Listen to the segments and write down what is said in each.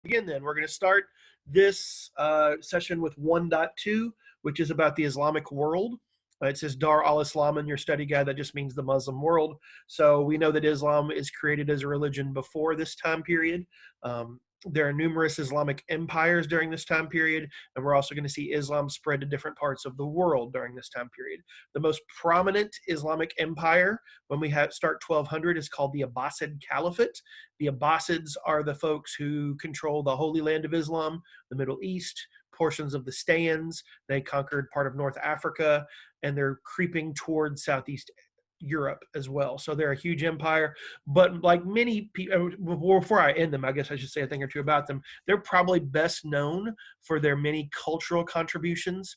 Begin then. We're going to start this session with 1.2, which is about the Islamic world. It says Dar al-Islam in your study guide. That just means the Muslim world. So we know that Islam is created as a religion before this time period. There are numerous Islamic empires during this time period, and we're also going to see Islam spread to different parts of the world during this time period. The most prominent Islamic empire when we start 1200 is called the Abbasid Caliphate. The Abbasids are the folks who control the Holy Land of Islam, the Middle East, portions of the Stans. They conquered part of North Africa, and they're creeping towards Southeast Europe as well. So they're a huge empire. But like many people, before I end them, I guess I should say a thing or two about them. They're probably best known for their many cultural contributions.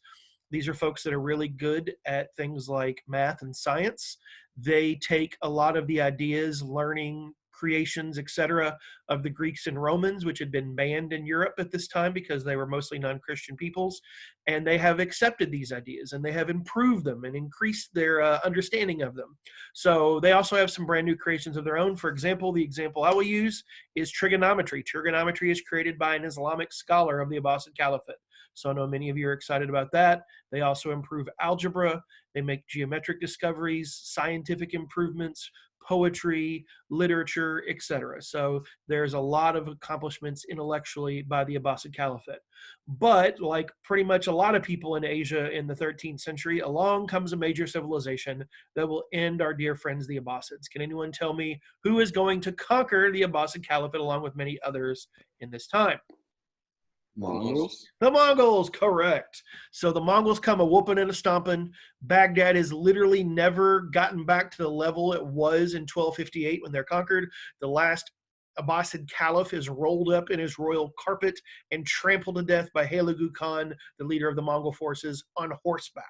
These are folks that are really good at things like math and science. They take a lot of the ideas, learning, creations, etc., of the Greeks and Romans, which had been banned in Europe at this time because they were mostly non-Christian peoples, and they have accepted these ideas and they have improved them and increased their understanding of them. So they also have some brand new creations of their own. For example, the example I will use is trigonometry. Trigonometry is created by an Islamic scholar of the Abbasid Caliphate. So I know many of you are excited about that. They also improve algebra. They make geometric discoveries, scientific improvements, poetry, literature, etc. So there's a lot of accomplishments intellectually by the Abbasid Caliphate. But like pretty much a lot of people in Asia in the 13th century, along comes a major civilization that will end our dear friends, the Abbasids. Can anyone tell me who is going to conquer the Abbasid Caliphate along with many others in this time? Mongols. The Mongols, correct. So the Mongols come a whooping and a stomping. Baghdad has literally never gotten back to the level it was in 1258 when they're conquered. The last Abbasid Caliph is rolled up in his royal carpet and trampled to death by Hulagu Khan, the leader of the Mongol forces, on horseback.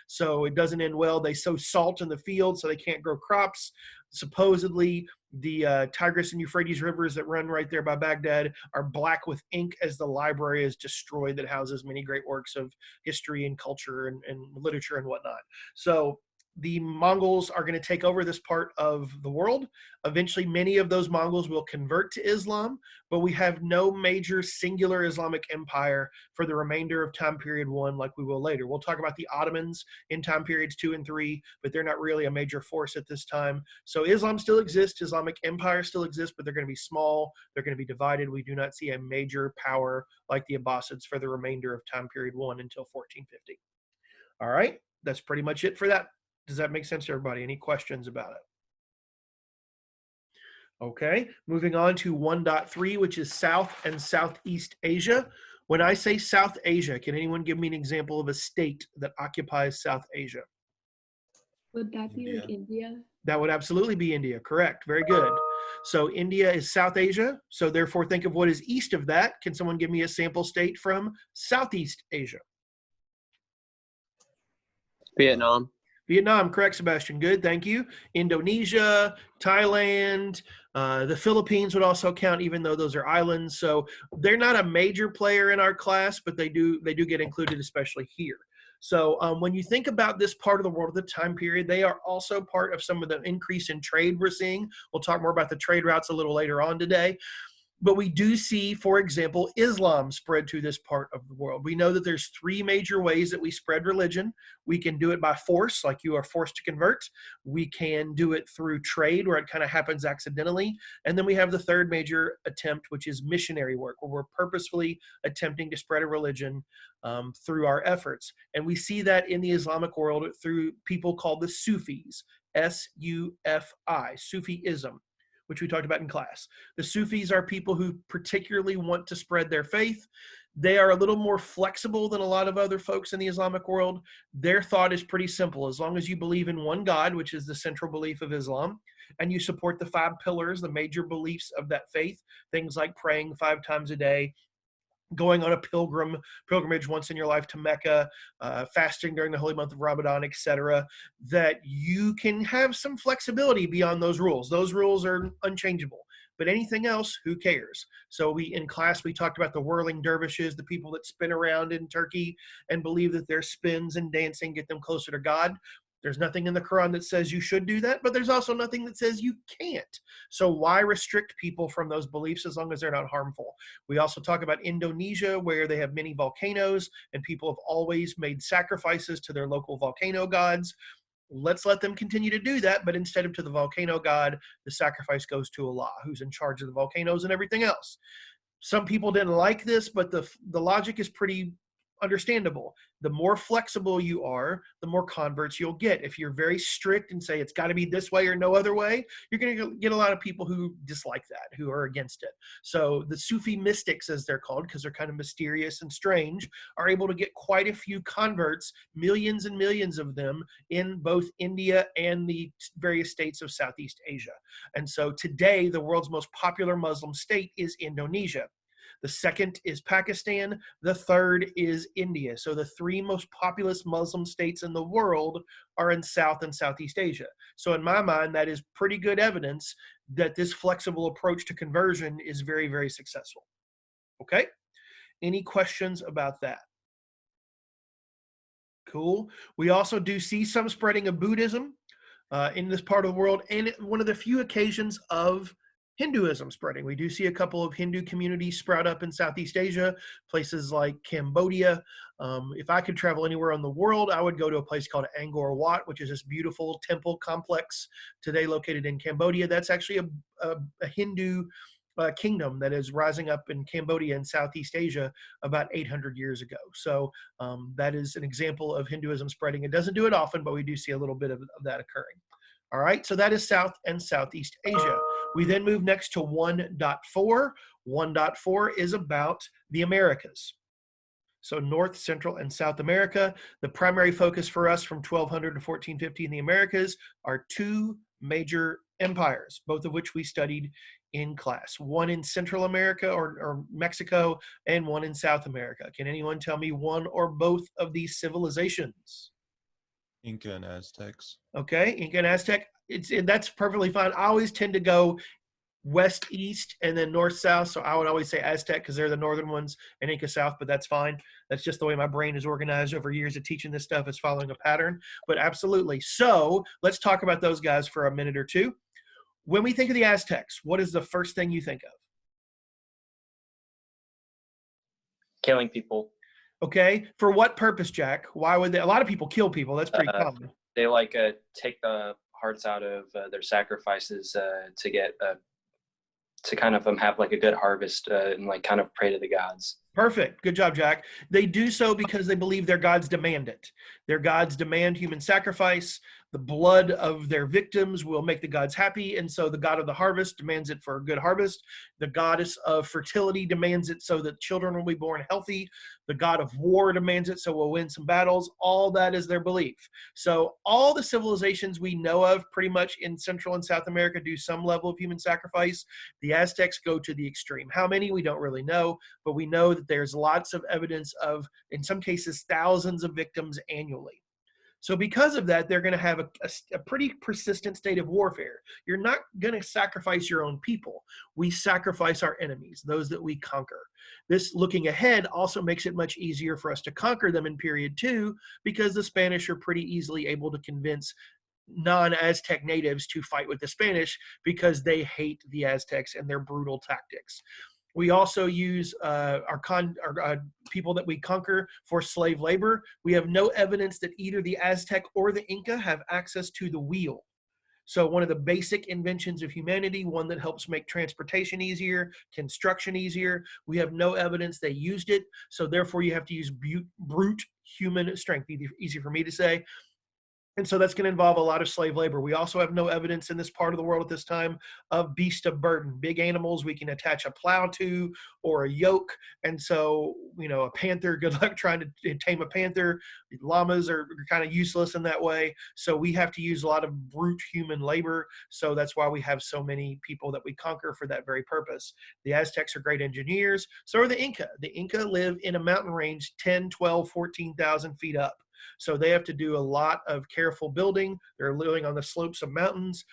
So it doesn't end well. They sow salt in the field so they can't grow crops. Supposedly, the Tigris and Euphrates rivers that run right there by Baghdad are black with ink as the library is destroyed that houses many great works of history and culture and literature and whatnot. So the Mongols are going to take over this part of the world. Eventually, many of those Mongols will convert to Islam, but we have no major singular Islamic empire for the remainder of time period 1 like we will later. We'll talk about the Ottomans in time periods 2 and 3, but they're not really a major force at this time. So Islam still exists, Islamic empire still exists, but they're going to be small, they're going to be divided. We do not see a major power like the Abbasids for the remainder of time period 1 until 1450. All right, that's pretty much it for that. Does that make sense to everybody? Any questions about it? Okay, moving on to 1.3, which is South and Southeast Asia. When I say South Asia, can anyone give me an example of a state that occupies South Asia? Would that be India. like India? That would absolutely be India, correct. Very good. So India is South Asia, so therefore think of what is east of that. Can someone give me a sample state from Southeast Asia? Vietnam. Vietnam, correct, Sebastian. Good, thank you. Indonesia, Thailand, the Philippines would also count, even though those are islands. So they're not a major player in our class, but they do get included, especially here. So when you think about this part of the world at the time period, they are also part of some of the increase in trade we're seeing. We'll talk more about the trade routes a little later on today. But we do see, for example, Islam spread to this part of the world. We know that there's 3 major ways that we spread religion. We can do it by force, like you are forced to convert. We can do it through trade, where it kind of happens accidentally. And then we have the 3rd major attempt, which is missionary work, where we're purposefully attempting to spread a religion through our efforts. And we see that in the Islamic world through people called the Sufis, S-U-F-I, Sufism, which we talked about in class. The Sufis are people who particularly want to spread their faith. They are a little more flexible than a lot of other folks in the Islamic world. Their thought is pretty simple. As long as you believe in one God, which is the central belief of Islam, and you support the 5 pillars, the major beliefs of that faith, things like praying 5 times a day, going on a pilgrimage once in your life to Mecca, fasting during the holy month of Ramadan, etc., that you can have some flexibility beyond those rules. Those rules are unchangeable. But anything else, who cares? So in class, we talked about the whirling dervishes, the people that spin around in Turkey and believe that their spins and dancing get them closer to God. There's nothing in the Quran that says you should do that, but there's also nothing that says you can't. So why restrict people from those beliefs as long as they're not harmful? We also talk about Indonesia, where they have many volcanoes, and people have always made sacrifices to their local volcano gods. Let's let them continue to do that, but instead of to the volcano god, the sacrifice goes to Allah, who's in charge of the volcanoes and everything else. Some people didn't like this, but the logic is pretty understandable. The more flexible you are, the more converts you'll get. If you're very strict and say it's got to be this way or no other way, you're going to get a lot of people who dislike that, who are against it. So the Sufi mystics, as they're called, because they're kind of mysterious and strange, are able to get quite a few converts, millions and millions of them, in both India and the various states of Southeast Asia. And so today, the world's most popular Muslim state is Indonesia. The second is Pakistan. The third is India. So the three most populous Muslim states in the world are in South and Southeast Asia. So in my mind, that is pretty good evidence that this flexible approach to conversion is very, very successful. Okay? Any questions about that? Cool. We also do see some spreading of Buddhism in this part of the world, and one of the few occasions of Hinduism spreading. We do see a couple of Hindu communities sprout up in Southeast Asia, places like Cambodia. If I could travel anywhere in the world, I would go to a place called Angkor Wat, which is this beautiful temple complex today located in Cambodia. That's actually a Hindu kingdom that is rising up in Cambodia in Southeast Asia about 800 years ago. So that is an example of Hinduism spreading. It doesn't do it often, but we do see a little bit of that occurring. All right, so that is South and Southeast Asia. We then move next to 1.4. 1.4 is about the Americas. So North, Central, and South America. The primary focus for us from 1200 to 1450 in the Americas are two major empires, both of which we studied in class. One in Central America or Mexico, and one in South America. Can anyone tell me one or both of these civilizations? Inca and Aztecs. Okay, Inca and Aztec. That's perfectly fine. I always tend to go west east and then north south, so I would always say Aztec because they're the northern ones, and Inca south, but that's fine. That's just the way my brain is organized over years of teaching this stuff. It's following a pattern, but absolutely. So let's talk about those guys for a minute or two. When we think of the Aztecs, what is the first thing you think of? Killing people. Okay, for what purpose, Jack? Why would they? A lot of people kill people. That's pretty common. They take the hearts out of their sacrifices to get to kind of have like a good harvest and like kind of pray to the gods. Perfect. Good job, Jack. They do so because they believe their gods demand it. Their gods demand human sacrifice. The blood of their victims will make the gods happy, and so the god of the harvest demands it for a good harvest. The goddess of fertility demands it so that children will be born healthy. The god of war demands it so we'll win some battles. All that is their belief. So all the civilizations we know of pretty much in Central and South America do some level of human sacrifice. The Aztecs go to the extreme. How many, we don't really know, but we know that there's lots of evidence of, in some cases, thousands of victims annually. So because of that, they're going to have a pretty persistent state of warfare. You're not going to sacrifice your own people. We sacrifice our enemies, those that we conquer. This, looking ahead, also makes it much easier for us to conquer them in period 2 because the Spanish are pretty easily able to convince non-Aztec natives to fight with the Spanish because they hate the Aztecs and their brutal tactics. We also use our people that we conquer for slave labor. We have no evidence that either the Aztec or the Inca have access to the wheel. So one of the basic inventions of humanity, one that helps make transportation easier, construction easier, we have no evidence they used it. So therefore you have to use brute human strength, easy for me to say. And so that's going to involve a lot of slave labor. We also have no evidence in this part of the world at this time of beast of burden, big animals we can attach a plow to or a yoke. And so, a panther, good luck trying to tame a panther. Llamas are kind of useless in that way. So we have to use a lot of brute human labor. So that's why we have so many people that we conquer for that very purpose. The Aztecs are great engineers. So are the Inca. The Inca live in a mountain range 10, 12, 14,000 feet up. So they have to do a lot of careful building. They're living on the slopes of mountains.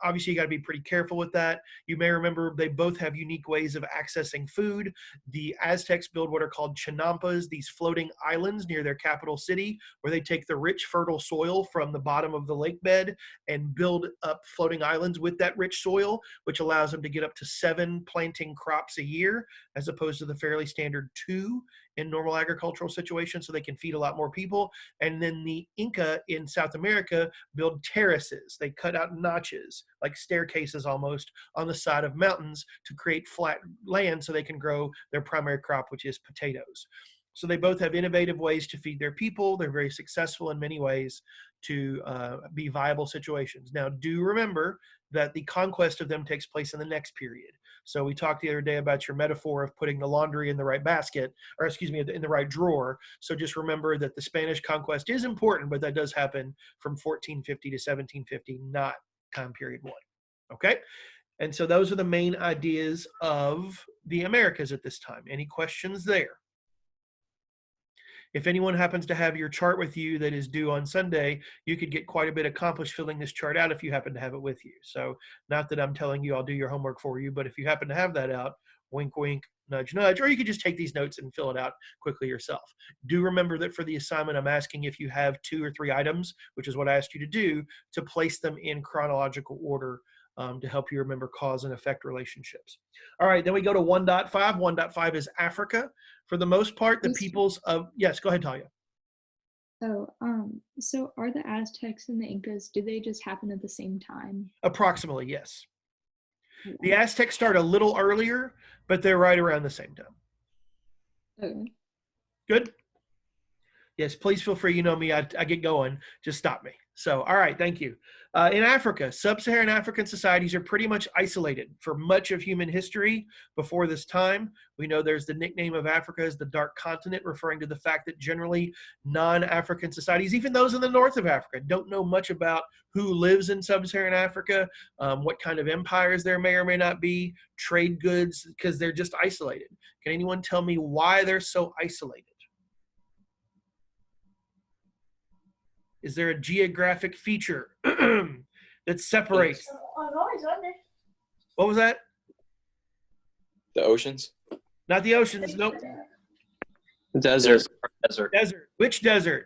obviously, you got to be pretty careful with that. You may remember they both have unique ways of accessing food. The Aztecs build what are called chinampas, these floating islands near their capital city, where they take the rich, fertile soil from the bottom of the lake bed and build up floating islands with that rich soil, which allows them to get up to 7 planting crops a year, as opposed to the fairly standard 2 in normal agricultural situations, so they can feed a lot more people. And then the Inca in South America build terraces. They cut out notches, like staircases almost, on the side of mountains to create flat land so they can grow their primary crop, which is potatoes. So they both have innovative ways to feed their people. They're very successful in many ways to be viable situations. Now, do remember that the conquest of them takes place in the next period. So we talked the other day about your metaphor of putting the laundry in the right basket, or excuse me, in the right drawer. So just remember that the Spanish conquest is important, but that does happen from 1450 to 1750, not time period 1. Okay? And so those are the main ideas of the Americas at this time. Any questions there? If anyone happens to have your chart with you that is due on Sunday, you could get quite a bit accomplished filling this chart out if you happen to have it with you. So not that I'm telling you I'll do your homework for you, but if you happen to have that out, wink, wink, nudge, nudge, or you could just take these notes and fill it out quickly yourself. Do remember that for the assignment, I'm asking if you have 2 or 3 items, which is what I asked you to do, to place them in chronological order to help you remember cause and effect relationships. All right, then we go to 1.5. 1.5 is Africa. For the most part, the peoples of, yes, go ahead, Talia. Oh, so are the Aztecs and the Incas, do they just happen at the same time? Approximately, yes. Okay. The Aztecs start a little earlier, but they're right around the same time. Okay. Good? Yes, please feel free. You know me, I get going. Just stop me. So, all right, thank you. In Africa, sub-Saharan African societies are pretty much isolated for much of human history before this time. We know there's the nickname of Africa as the Dark Continent, referring to the fact that generally non-African societies, even those in the north of Africa, don't know much about who lives in sub-Saharan Africa, what kind of empires there may or may not be, trade goods, because they're just isolated. Can anyone tell me why they're so isolated? Is there a geographic feature that separates? What was that? The oceans? Not the oceans, nope. Desert. Desert. Which desert?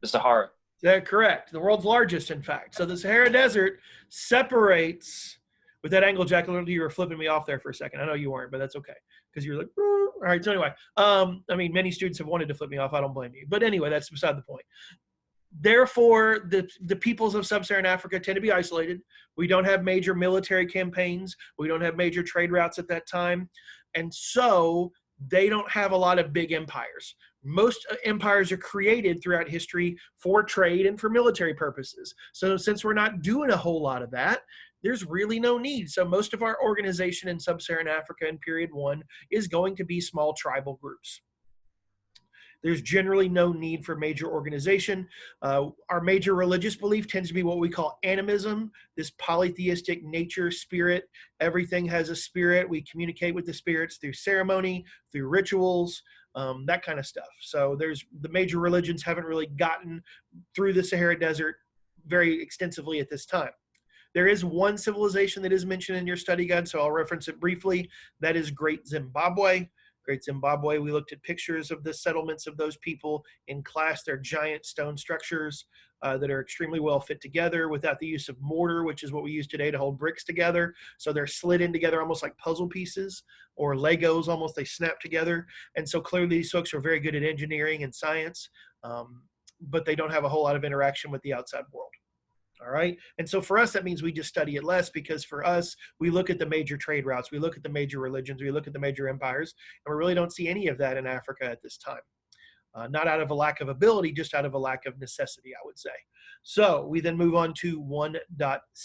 The Sahara. Is that correct? The world's largest, in fact. So the Sahara Desert separates, with that angle, Jack, you were flipping me off there for a second. I know you weren't, but that's okay. Because you're like, all right, so anyway. I mean, many students have wanted to flip me off. I don't blame you. But anyway, that's beside the point. Therefore, the peoples of sub-Saharan Africa tend to be isolated. We don't have major military campaigns. We don't have major trade routes at that time. And so they don't have a lot of big empires. Most empires are created throughout history for trade and for military purposes. So since we're not doing a whole lot of that, there's really no need. So most of our organization in sub-Saharan Africa in period 1 is going to be small tribal groups. There's generally no need for major organization. Our major religious belief tends to be what we call animism, this polytheistic nature spirit. Everything has a spirit. We communicate with the spirits through ceremony, through rituals, that kind of stuff. So the major religions haven't really gotten through the Sahara Desert very extensively at this time. There is one civilization that is mentioned in your study guide, so I'll reference it briefly. That is Great Zimbabwe. Great Zimbabwe, we looked at pictures of the settlements of those people in class. They're giant stone structures that are extremely well fit together without the use of mortar, which is what we use today to hold bricks together. So they're slid in together almost like puzzle pieces or Legos almost. They snap together. And so clearly these folks are very good at engineering and science, but they don't have a whole lot of interaction with the outside world. All right. And so for us, that means we just study it less, because for us, we look at the major trade routes, we look at the major religions, we look at the major empires, and we really don't see any of that in Africa at this time. Not out of a lack of ability, just out of a lack of necessity, I would say. So we then move on to 1.6.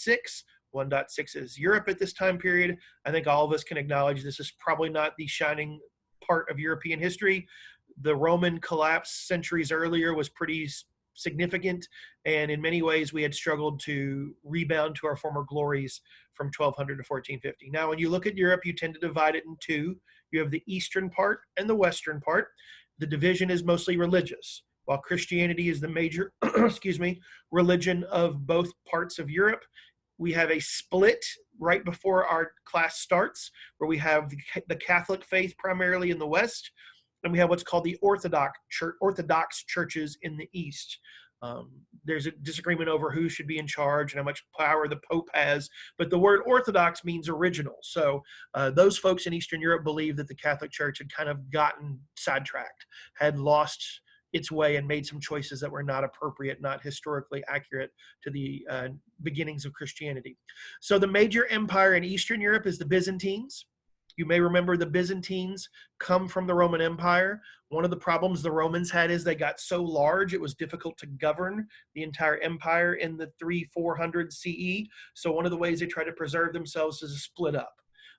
1.6 is Europe at this time period. I think all of us can acknowledge this is probably not the shining part of European history. The Roman collapse centuries earlier was pretty significant, and in many ways we had struggled to rebound to our former glories from 1200 to 1450. Now when you look at Europe, you tend to divide it in two. You have the eastern part and the western part. The division is mostly religious. While Christianity is the major excuse me, religion of both parts of Europe, We have a split right before our class starts, where we have the Catholic faith primarily in the West, and we have what's called the Orthodox churches in the East. There's a disagreement over who should be in charge and how much power the Pope has, but the word Orthodox means original. So those folks in Eastern Europe believe that the Catholic Church had kind of gotten sidetracked, had lost its way and made some choices that were not appropriate, not historically accurate to the beginnings of Christianity. So the major empire in Eastern Europe is the Byzantines. You may remember the Byzantines come from the Roman Empire. One of the problems the Romans had is they got so large it was difficult to govern the entire empire in the 300-400 CE. So one of the ways they try to preserve themselves is to split up.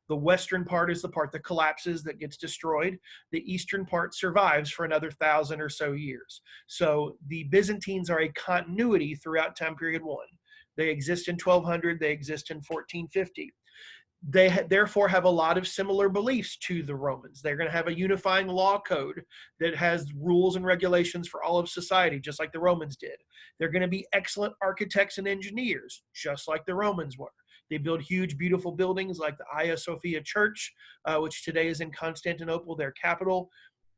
The western part is the part that collapses, that gets destroyed. The eastern part survives for another 1,000 or so years. So the Byzantines are a continuity throughout time period 1. They exist in 1200, they exist in 1450. They therefore have a lot of similar beliefs to the Romans. They're going to have a unifying law code that has rules and regulations for all of society, just like the Romans did. They're going to be excellent architects and engineers, just like the Romans were. They build huge, beautiful buildings like the Hagia Sophia Church, which today is in Constantinople, their capital,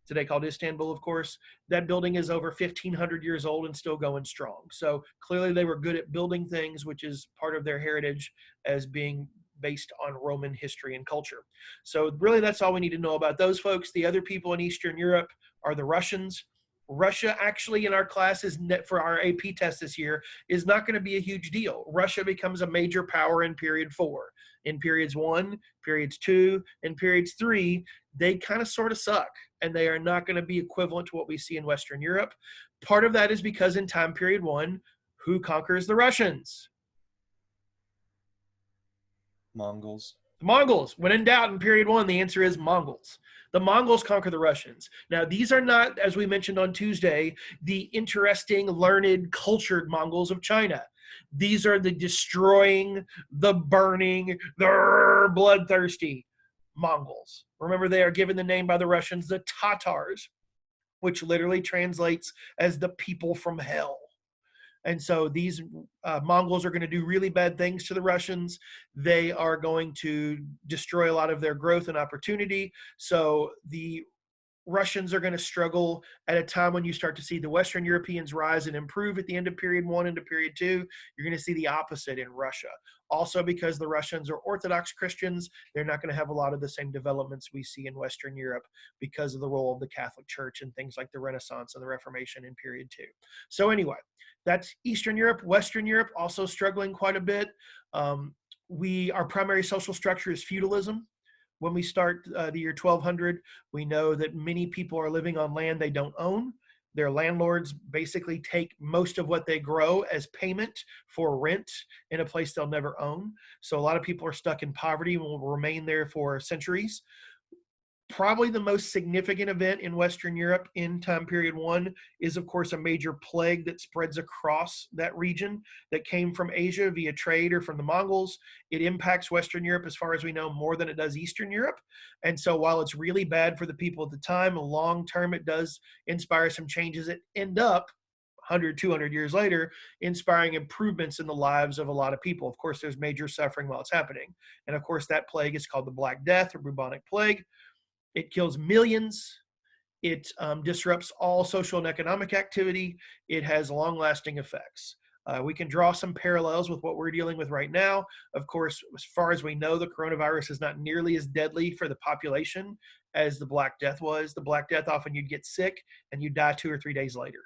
today called Istanbul, of course. That building is over 1,500 years old and still going strong. So clearly they were good at building things, which is part of their heritage as being based on Roman history and culture. So really that's all we need to know about those folks. The other people in Eastern Europe are the Russians. Russia actually in our class is for our AP test this year is not going to be a huge deal. Russia becomes a major power in period 4. In periods 1, periods 2, and periods 3, they kind of sort of suck, and they are not going to be equivalent to what we see in Western Europe. Part of that is because in time period 1, who conquers the Russians? Mongols. The Mongols. When in doubt in period 1, the answer is Mongols. The Mongols conquer the Russians. Now, these are not, as we mentioned on Tuesday, the interesting, learned, cultured Mongols of China. These are the destroying, the burning, the bloodthirsty Mongols. Remember, they are given the name by the Russians, the Tatars, which literally translates as the people from hell. And so these Mongols are going to do really bad things to the Russians. They are going to destroy a lot of their growth and opportunity. So the Russians are going to struggle at a time when you start to see the Western Europeans rise and improve at the end of period 1 into period 2. You're going to see the opposite in Russia. Also, because the Russians are Orthodox Christians, they're not going to have a lot of the same developments we see in Western Europe because of the role of the Catholic Church and things like the Renaissance and the Reformation in period 2. So anyway, that's Eastern Europe. Western Europe also struggling quite a bit. Our primary social structure is feudalism. When we start the year 1200, we know that many people are living on land they don't own. Their landlords basically take most of what they grow as payment for rent in a place they'll never own. So a lot of people are stuck in poverty and will remain there for centuries. Probably the most significant event in Western Europe in time period 1 is, of course, a major plague that spreads across that region that came from Asia via trade or from the Mongols. It impacts Western Europe, as far as we know, more than it does Eastern Europe. And so while it's really bad for the people at the time, long term, it does inspire some changes that end up 100, 200 years later, inspiring improvements in the lives of a lot of people. Of course, there's major suffering while it's happening. And of course, that plague is called the Black Death or bubonic plague. It kills millions. It disrupts all social and economic activity. It has long-lasting effects. We can draw some parallels with what we're dealing with right now. Of course, as far as we know, the coronavirus is not nearly as deadly for the population as the Black Death was. The Black Death, often you'd get sick and you'd die 2 or 3 days later.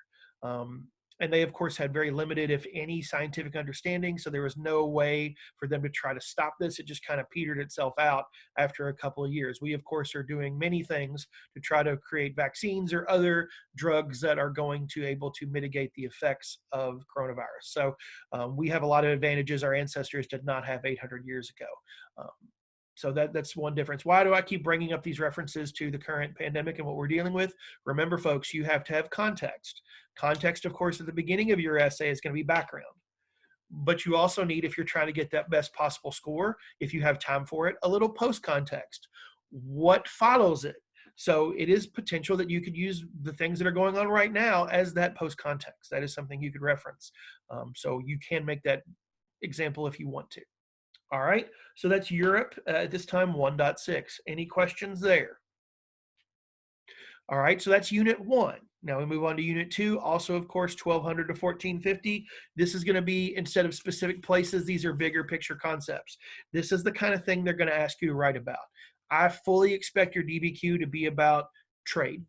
And they, of course, had very limited, if any, scientific understanding. So there was no way for them to try to stop this. It just kind of petered itself out after a couple of years. We, of course, are doing many things to try to create vaccines or other drugs that are going to able to mitigate the effects of coronavirus. So we have a lot of advantages our ancestors did not have 800 years ago. So that's one difference. Why do I keep bringing up these references to the current pandemic and what we're dealing with? Remember, folks, you have to have context. Context, of course, at the beginning of your essay is going to be background. But you also need, if you're trying to get that best possible score, if you have time for it, a little post-context. What follows it? So it is potential that you could use the things that are going on right now as that post-context. That is something you could reference. So you can make that example if you want to. All right, so that's Europe at this time 1.6. Any questions there? All right, so that's Unit 1. Now we move on to Unit 2, also, of course, 1200 to 1450. This is going to be, instead of specific places, these are bigger picture concepts. This is the kind of thing they're going to ask you to write about. I fully expect your DBQ to be about trade.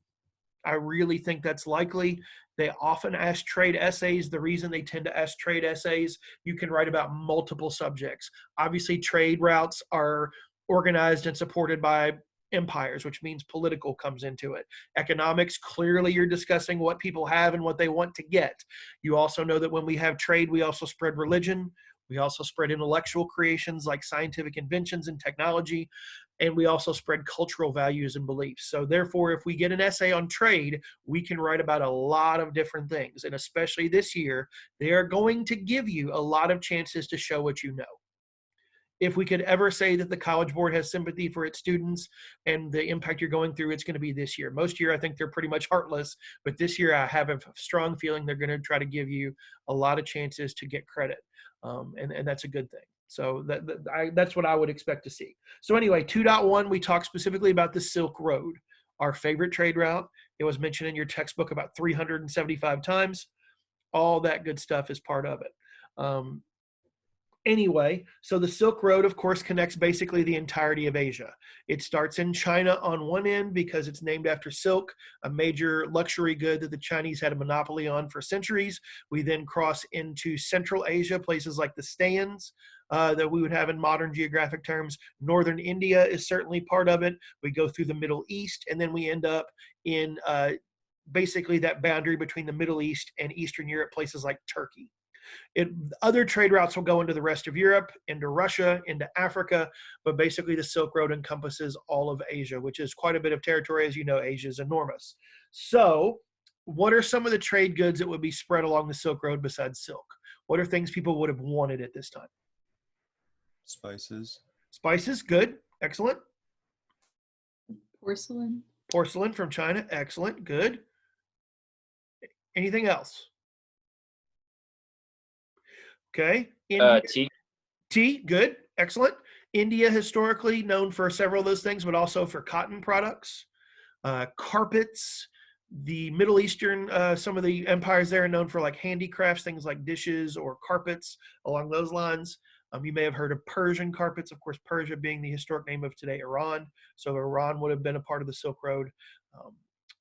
I really think that's likely. They often ask trade essays. The reason they tend to ask trade essays, you can write about multiple subjects. Obviously, trade routes are organized and supported by empires, which means political comes into it. Economics, clearly you're discussing what people have and what they want to get. You also know that when we have trade, we also spread religion. We also spread intellectual creations like scientific inventions and technology. And we also spread cultural values and beliefs. So therefore, if we get an essay on trade, we can write about a lot of different things. And especially this year, they are going to give you a lot of chances to show what you know. If we could ever say that the College Board has sympathy for its students and the impact you're going through, it's going to be this year. Most year, I think they're pretty much heartless, but this year I have a strong feeling they're going to try to give you a lot of chances to get credit, and that's a good thing. So that's what I would expect to see. So anyway, 2.1, we talk specifically about the Silk Road, our favorite trade route. It was mentioned in your textbook about 375 times. All that good stuff is part of it. Anyway, so the Silk Road, of course, connects basically the entirety of Asia. It starts in China on one end because it's named after silk, a major luxury good that the Chinese had a monopoly on for centuries. We then cross into Central Asia, places like the stands that we would have in modern geographic terms. Northern India is certainly part of it. We go through the Middle East, and then we end up in basically that boundary between the Middle East and Eastern Europe, places like Turkey. Other trade routes will go into the rest of Europe, into Russia, into Africa, but basically the Silk Road encompasses all of Asia, which is quite a bit of territory. As you know, Asia is enormous. So what are some of the trade goods that would be spread along the Silk Road besides silk? What are things people would have wanted at this time? Spices. Spices, good, excellent. Porcelain. Porcelain from China, excellent, good. Anything else? Okay. Tea. Tea, good, excellent. India historically known for several of those things, but also for cotton products, carpets. The Middle Eastern, some of the empires there are known for like handicrafts, things like dishes or carpets along those lines. You may have heard of Persian carpets, of course, Persia being the historic name of today, Iran. So Iran would have been a part of the Silk Road.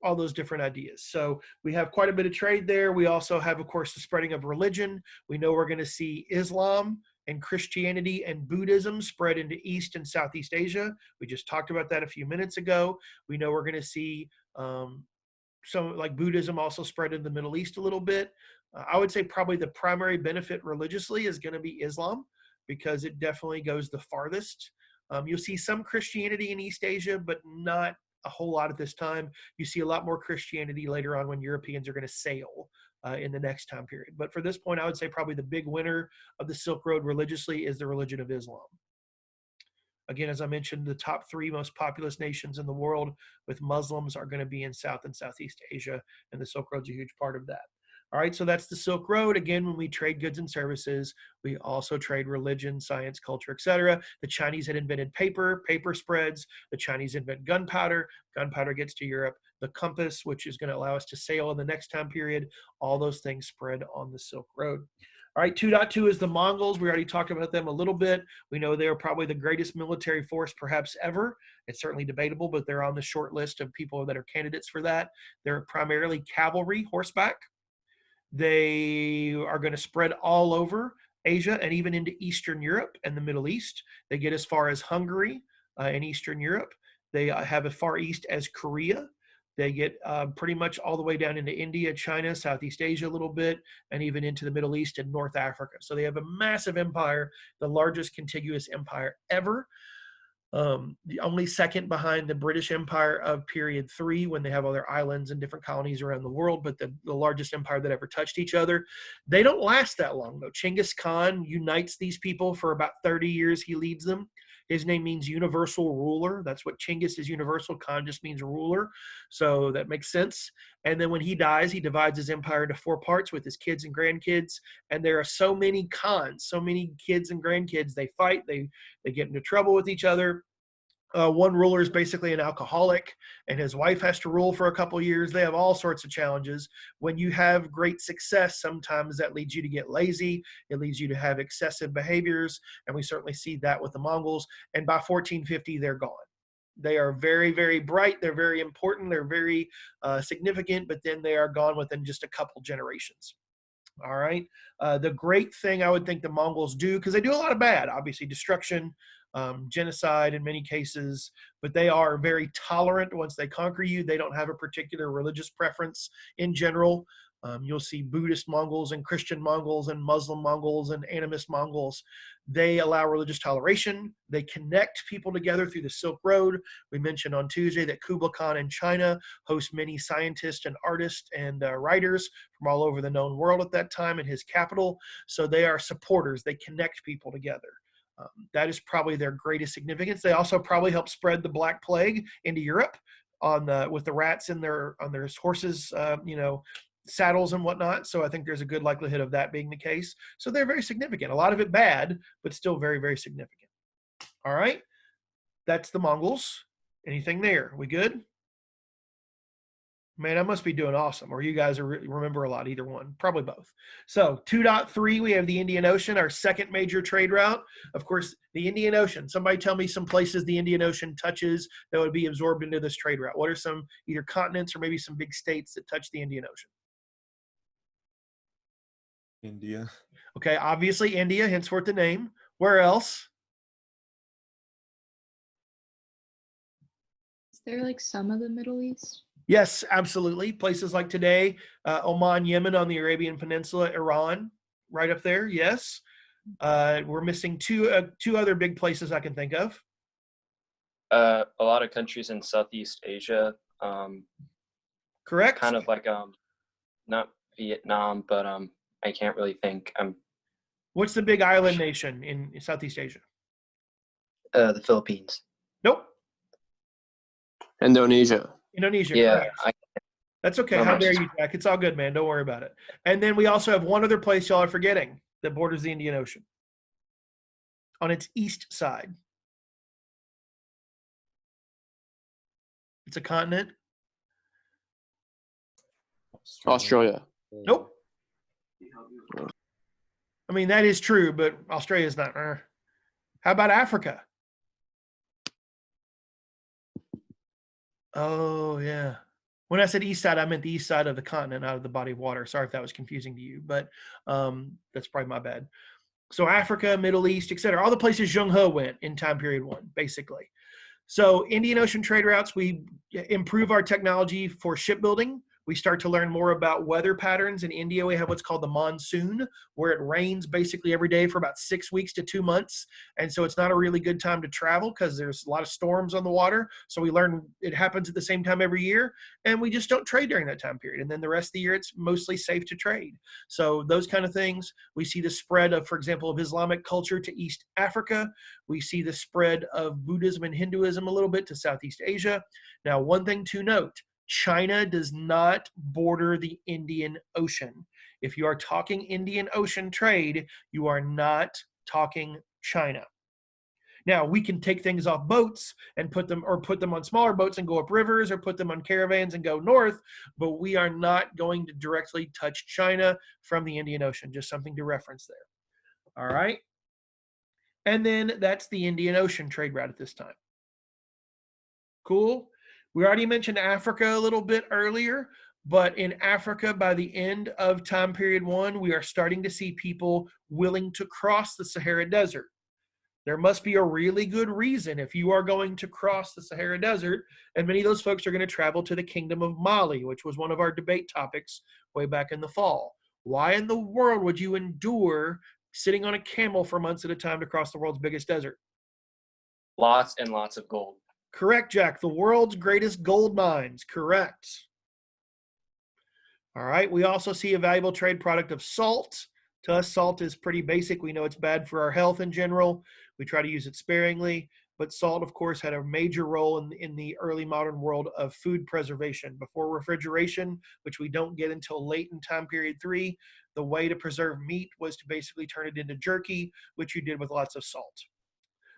All those different ideas. So we have quite a bit of trade there. We also have, of course, the spreading of religion. We know we're going to see Islam and Christianity and Buddhism spread into East and Southeast Asia. We just talked about that a few minutes ago. We know we're going to see some like Buddhism also spread in the Middle East a little bit. I would say probably the primary benefit religiously is going to be Islam because it definitely goes the farthest. You'll see some Christianity in East Asia, but not a whole lot at this time. You see a lot more Christianity later on when Europeans are going to sail in the next time period. But for this point, I would say probably the big winner of the Silk Road religiously is the religion of Islam. Again, as I mentioned, the top 3 most populous nations in the world with Muslims are going to be in South and Southeast Asia, and the Silk Road's a huge part of that. All right, so that's the Silk Road. Again, when we trade goods and services, we also trade religion, science, culture, etc. The Chinese had invented paper, paper spreads. The Chinese invent gunpowder, gunpowder gets to Europe. The compass, which is going to allow us to sail in the next time period, all those things spread on the Silk Road. All right, 2.2 is the Mongols. We already talked about them a little bit. We know they are probably the greatest military force perhaps ever. It's certainly debatable, but they're on the short list of people that are candidates for that. They're primarily cavalry, horseback. They are going to spread all over Asia and even into Eastern Europe and the Middle East. They get as far as Hungary in Eastern Europe. They have as far east as Korea. They get pretty much all the way down into India, China, Southeast Asia a little bit, and even into the Middle East and North Africa. So they have a massive empire, the largest contiguous empire ever. The only second behind the British Empire of period 3 when they have all their islands and different colonies around the world, but the largest empire that ever touched each other. They don't last that long though. Genghis Khan unites these people for about 30 years. He leads them. His name means universal ruler. That's what Chinggis is, universal. Khan just means ruler. So that makes sense. And then when he dies, he divides his empire into 4 parts with his kids and grandkids. And there are so many Khans, so many kids and grandkids. They fight, they get into trouble with each other. One ruler is basically an alcoholic, and his wife has to rule for a couple years. They have all sorts of challenges. When you have great success, sometimes that leads you to get lazy. It leads you to have excessive behaviors, and we certainly see that with the Mongols. And by 1450, they're gone. They are very, very bright. They're very important. They're very significant, but then they are gone within just a couple generations. All right. The great thing I would think the Mongols do, because they do a lot of bad, obviously destruction, genocide in many cases, but they are very tolerant once they conquer you. They don't have a particular religious preference in general. You'll see Buddhist Mongols and Christian Mongols and Muslim Mongols and animist Mongols. They allow religious toleration. They connect people together through the Silk Road. We mentioned on Tuesday that Kublai Khan in China hosts many scientists and artists and writers from all over the known world at that time in his capital. So they are supporters. They connect people together. That is probably their greatest significance. They also probably helped spread the Black Plague into Europe with the rats on their horses, saddles and whatnot. So I think there's a good likelihood of that being the case. So they're very significant. A lot of it bad, but still very, very significant. All right. That's the Mongols. Anything there? We good? Man, I must be doing awesome. Or you guys remember a lot, either one. Probably both. So 2.3, we have the Indian Ocean, our second major trade route. Of course, the Indian Ocean. Somebody tell me some places the Indian Ocean touches that would be absorbed into this trade route. What are some either continents or maybe some big states that touch the Indian Ocean? India. Okay, obviously India, henceforth the name. Where else? Is there like some of the Middle East? Yes, absolutely. Places like today, Oman, Yemen on the Arabian Peninsula, Iran, right up there. Yes. We're missing two other big places I can think of. A lot of countries in Southeast Asia. Correct. Kind of like not Vietnam, but I can't really think. What's the big island nation in Southeast Asia? The Philippines. Nope. Indonesia. Indonesia. Yeah, Correct. That's okay. How dare you, Jack? It's all good, man. Don't worry about it. And then we also have one other place y'all are forgetting that borders the Indian Ocean on its east side. It's a continent. Australia. Nope. I mean, that is true, but Australia's not. How about Africa? Oh, yeah. When I said east side, I meant the east side of the continent, out of the body of water. Sorry if that was confusing to you, but that's probably my bad. So Africa, Middle East, etc. All the places Zheng He went in time period 1, basically. So Indian Ocean trade routes, we improve our technology for shipbuilding. We start to learn more about weather patterns. In India, we have what's called the monsoon, where it rains basically every day for about 6 weeks to 2 months. And so it's not a really good time to travel because there's a lot of storms on the water. So we learn it happens at the same time every year, and we just don't trade during that time period. And then the rest of the year, it's mostly safe to trade. So those kind of things. We see the spread of, for example, of Islamic culture to East Africa. We see the spread of Buddhism and Hinduism a little bit to Southeast Asia. Now, one thing to note, China does not border the Indian Ocean. If you are talking Indian Ocean trade, you are not talking China. Now, we can take things off boats and put them on smaller boats and go up rivers, or put them on caravans and go north, but we are not going to directly touch China from the Indian Ocean. Just something to reference there. All right. And then that's the Indian Ocean trade route at this time. Cool. We already mentioned Africa a little bit earlier, but in Africa, by the end of time period 1, we are starting to see people willing to cross the Sahara Desert. There must be a really good reason if you are going to cross the Sahara Desert, and many of those folks are going to travel to the Kingdom of Mali, which was one of our debate topics way back in the fall. Why in the world would you endure sitting on a camel for months at a time to cross the world's biggest desert? Lots and lots of gold. Correct, Jack. The world's greatest gold mines. Correct. All right. We also see a valuable trade product of salt. To us, salt is pretty basic. We know it's bad for our health in general. We try to use it sparingly. But salt, of course, had a major role in the early modern world of food preservation. Before refrigeration, which we don't get until late in time period 3, the way to preserve meat was to basically turn it into jerky, which you did with lots of salt.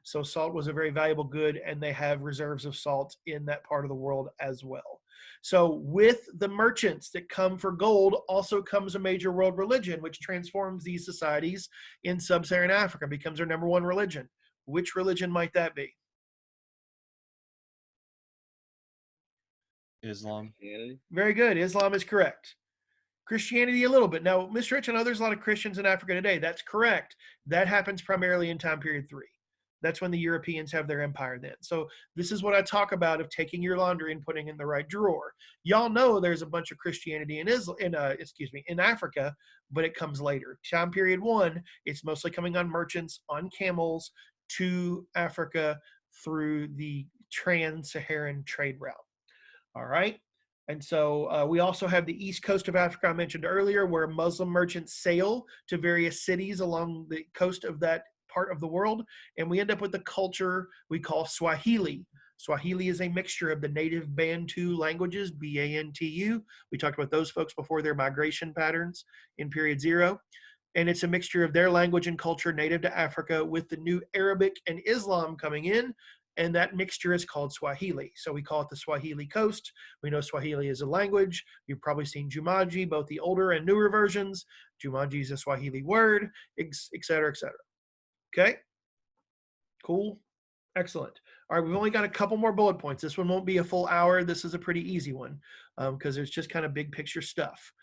So salt was a very valuable good, and they have reserves of salt in that part of the world as well. So with the merchants that come for gold also comes a major world religion, which transforms these societies in sub-Saharan Africa, becomes their number one religion. Which religion might that be? Islam. Very good. Islam is correct. Christianity a little bit. Now, Mr. Rich, I know there's a lot of Christians in Africa today. That's correct. That happens primarily in time period 3. That's when the Europeans have their empire then. So this is what I talk about of taking your laundry and putting in the right drawer. Y'all know there's a bunch of Christianity in Africa, but it comes later. Time period 1, it's mostly coming on merchants on camels to Africa through the trans-Saharan trade route. All right. And so we also have the east coast of Africa I mentioned earlier, where Muslim merchants sail to various cities along the coast of that part of the world. And we end up with the culture we call Swahili. Swahili is a mixture of the native Bantu languages, Bantu. We talked about those folks before, their migration patterns in period 0. And it's a mixture of their language and culture native to Africa with the new Arabic and Islam coming in. And that mixture is called Swahili. So we call it the Swahili coast. We know Swahili is a language. You've probably seen Jumanji, both the older and newer versions. Jumanji is a Swahili word, et cetera, et cetera. Okay? Cool. Excellent. All right, we've only got a couple more bullet points. This one won't be a full hour. This is a pretty easy one because it's just kind of big picture stuff.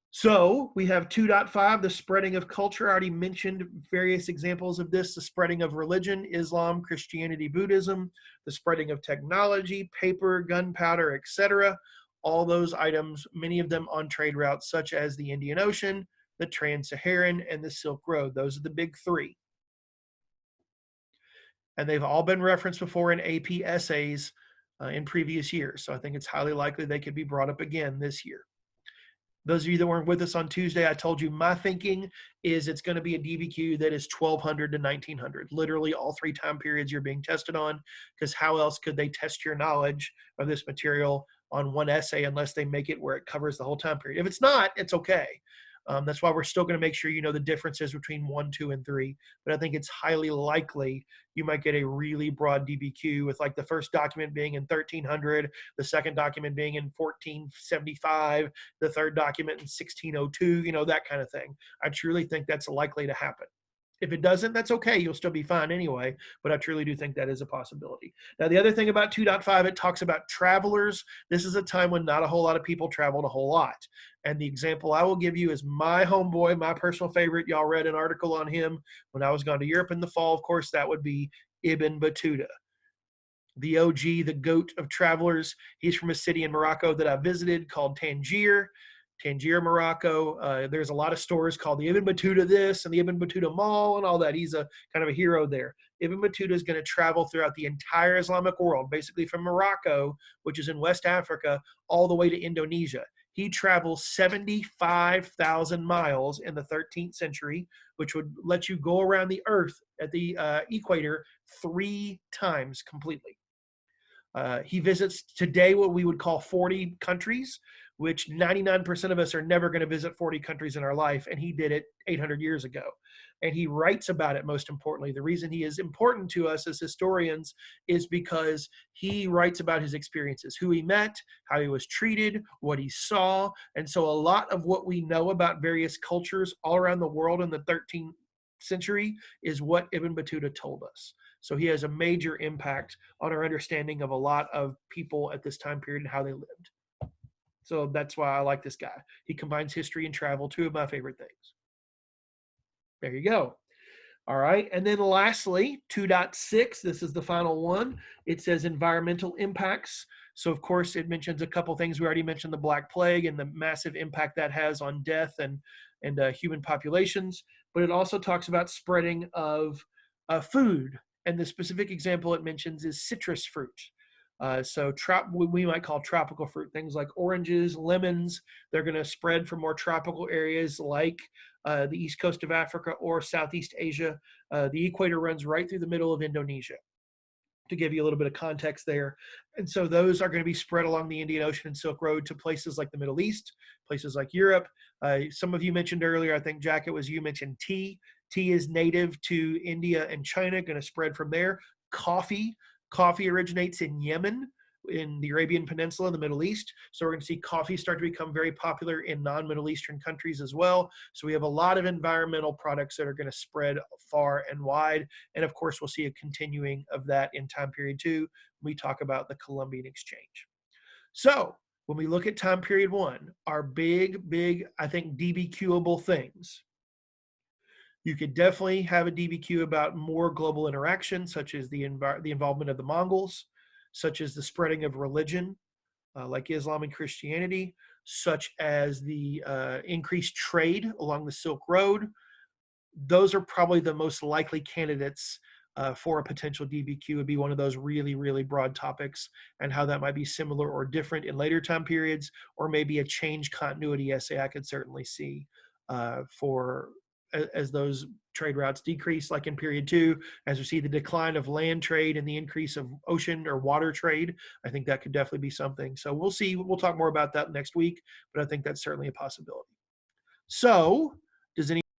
So we have 2.5, the spreading of culture. I already mentioned various examples of this: the spreading of religion, Islam, Christianity, Buddhism, the spreading of technology, paper, gunpowder, etc. All those items, many of them on trade routes such as the Indian Ocean, the Trans-Saharan, and the Silk Road. Those are the big 3. And they've all been referenced before in AP essays in previous years. So I think it's highly likely they could be brought up again this year. Those of you that weren't with us on Tuesday, I told you my thinking is it's going to be a DBQ that is 1200 to 1900. Literally all 3 time periods you're being tested on, because how else could they test your knowledge of this material on one essay unless they make it where it covers the whole time period? If it's not, it's okay. That's why we're still going to make sure you know the differences between 1, 2, and 3. But I think it's highly likely you might get a really broad DBQ with like the first document being in 1300, the second document being in 1475, the third document in 1602, you know, that kind of thing. I truly think that's likely to happen. If it doesn't, that's okay. You'll still be fine anyway, but I truly do think that is a possibility. Now, the other thing about 2.5, it talks about travelers. This is a time when not a whole lot of people traveled a whole lot. And the example I will give you is my homeboy, my personal favorite. Y'all read an article on him when I was gone to Europe in the fall. Of course, that would be Ibn Battuta, the OG, the goat of travelers. He's from a city in Morocco that I visited called Tangier, Morocco. There's a lot of stores called the Ibn Battuta this and the Ibn Battuta Mall and all that. He's a kind of a hero there. Ibn Battuta is going to travel throughout the entire Islamic world, basically from Morocco, which is in West Africa, all the way to Indonesia. He travels 75,000 miles in the 13th century, which would let you go around the earth at the equator 3 times completely. He visits today what we would call 40 countries, which 99% of us are never going to visit 40 countries in our life, and he did it 800 years ago. And he writes about it, most importantly. The reason he is important to us as historians is because he writes about his experiences, who he met, how he was treated, what he saw. And so a lot of what we know about various cultures all around the world in the 13th century is what Ibn Battuta told us. So he has a major impact on our understanding of a lot of people at this time period and how they lived. So that's why I like this guy. He combines history and travel, 2 of my favorite things. There you go. All right. And then lastly, 2.6, this is the final one. It says environmental impacts. So of course it mentions a couple things. We already mentioned the Black Plague and the massive impact that has on death and human populations. But it also talks about spreading of food. And the specific example it mentions is citrus fruit. So we might call tropical fruit things like oranges, lemons. They're going to spread from more tropical areas like the east coast of Africa or Southeast Asia. The equator runs right through the middle of Indonesia, to give you a little bit of context there. And so those are going to be spread along the Indian Ocean and Silk Road to places like the Middle East, places like Europe. Some of you mentioned earlier, I think, Jack, it was you mentioned tea. Tea is native to India and China, going to spread from there. Coffee originates in Yemen, in the Arabian Peninsula in the Middle East. So we're going to see coffee start to become very popular in non-Middle Eastern countries as well. So we have a lot of environmental products that are going to spread far and wide. And of course, we'll see a continuing of that in time period 2 when we talk about the Columbian Exchange. So when we look at time period 1, our big, I think, DBQable things. You could definitely have a DBQ about more global interaction, such as the involvement of the Mongols, such as the spreading of religion, like Islam and Christianity, such as the increased trade along the Silk Road. Those are probably the most likely candidates for a potential DBQ. Would be one of those really, really broad topics, and how that might be similar or different in later time periods, or maybe a change continuity essay I could certainly see for as those trade routes decrease, like in period 2, as we see the decline of land trade and the increase of ocean or water trade. I think that could definitely be something. So we'll see. We'll talk more about that next week, but I think that's certainly a possibility. So does any